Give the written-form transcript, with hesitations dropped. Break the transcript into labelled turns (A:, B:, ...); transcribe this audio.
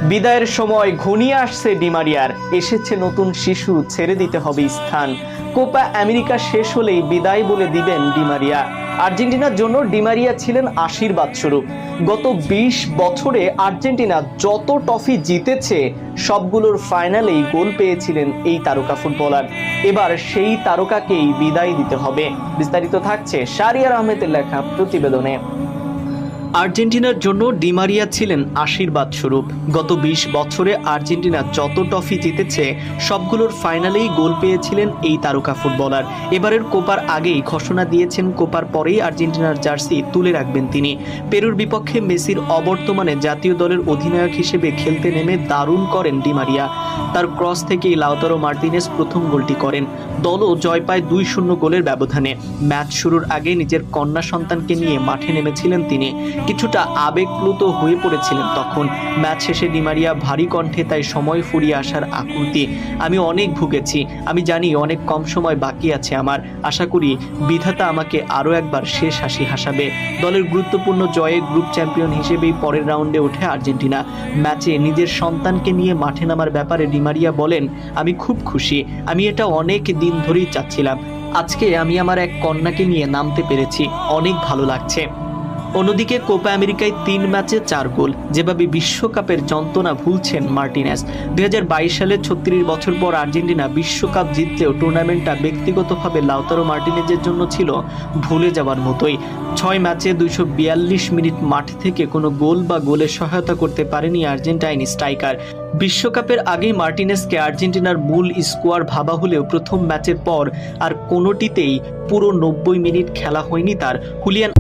A: বিদায়ের সময় ঘনিয়ে আসছে ডিমারিয়ার, এসেছে নতুন শিশু, ছেড়ে দিতে হবে স্থান। কোপা আমেরিকা শেষ হলেই বিদায় বলে দিবেন ডিমারিয়া। আর্জেন্টিনার জন্য ডিমারিয়া ছিলেন আশীর্বাদ স্বরূপ। গত ২০ বছরে আর্জেন্টিনা যত ট্রফি জিতেছে সবগুলোর ফাইনালেই গোল পেয়েছিলেন এই তারকা ফুটবলার। এবার সেই তারকাকেই বিদায় দিতে হবে। বিস্তারিত থাকছে শাহরিয়ার আহমেদের লেখা প্রতিবেদনে। আর্জেন্টিনার জন্য ডিমারিয়া ছিলেন আশীর্বাদ স্বরূপ। গত ২০ বছরে আর্জেন্টিনা যত ট্রফি জিতেছে সবগুলোর ফাইনালেই গোল পেয়েছিলেন এই তারকা ফুটবলার। এবারের কোপার আগেই ঘোষণা দিয়েছেন কোপার পরেই আর্জেন্টিনার জার্সি তুলে রাখবেন তিনি। পেরুর বিপক্ষে মেসির অবর্তমানে জাতীয় দলের অধিনায়ক হিসেবে খেলতে নেমে দারুণ করেন ডিমারিয়া। তার ক্রস থেকেই লাউতারো মার্টিনেজ প্রথম গোলটি করেন। দলও জয় পায় ২-০ গোলের ব্যবধানে। ম্যাচ শুরুর আগে নিজের কন্যা সন্তানকে নিয়ে মাঠে নেমেছিলেন তিনি। কিছুটা আবেগপ্লুত হয়ে পড়েছিলেন তখন। ম্যাচ শেষে ডিমারিয়া ভারী কণ্ঠে তাই সময় ফুরিয়ে আসার আকুতি। আমি অনেক ভুগেছি, আমি জানি অনেক কম সময় বাকি আছে আমার। আশা করি বিধাতা আমাকে আরও একবার শেষ হাসি হাসাবে। দলের গুরুত্বপূর্ণ জয়ে গ্রুপ চ্যাম্পিয়ন হিসেবেই পরের রাউন্ডে ওঠে আর্জেন্টিনা। ম্যাচে নিজের সন্তানকে নিয়ে মাঠে নামার ব্যাপারে ডিমারিয়া বলেন, আমি খুব খুশি, আমি এটা অনেক দিন ধরেই চাচ্ছিলাম। আজকে আমি আমার এক কন্যাকে নিয়ে নামতে পেরেছি, অনেক ভালো লাগছে। অন্যদিকে কোপা আমেরিকায় ৩ ম্যাচে ৪ গোল, যেভাবে বিশ্বকাপের যন্ত্রণা ভুলছেন মার্টিনেজ। ২০২২ সালে ৩৬ বছর পর আর্জেন্টিনা বিশ্বকাপ জিতলেও টুর্নামেন্টটা ব্যক্তিগতভাবে লাউতারো মার্টিনেজের জন্য ছিল ভুলে যাওয়ার মতোই। ৬ ম্যাচে ২৪২ মিনিট মাঠ থেকে কোনো গোল বা গোলের সহায়তা করতে পারেনি আর্জেন্টাইন স্ট্রাইকার। বিশ্বকাপের আগেই মার্টিনেজকে আর্জেন্টিনার মূল স্কোয়াড ভাবা হলেও প্রথম ম্যাচের পর আর কোনোটিতেই পুরো ৯০ মিনিট খেলা হয়নি তার। হুলিয়ান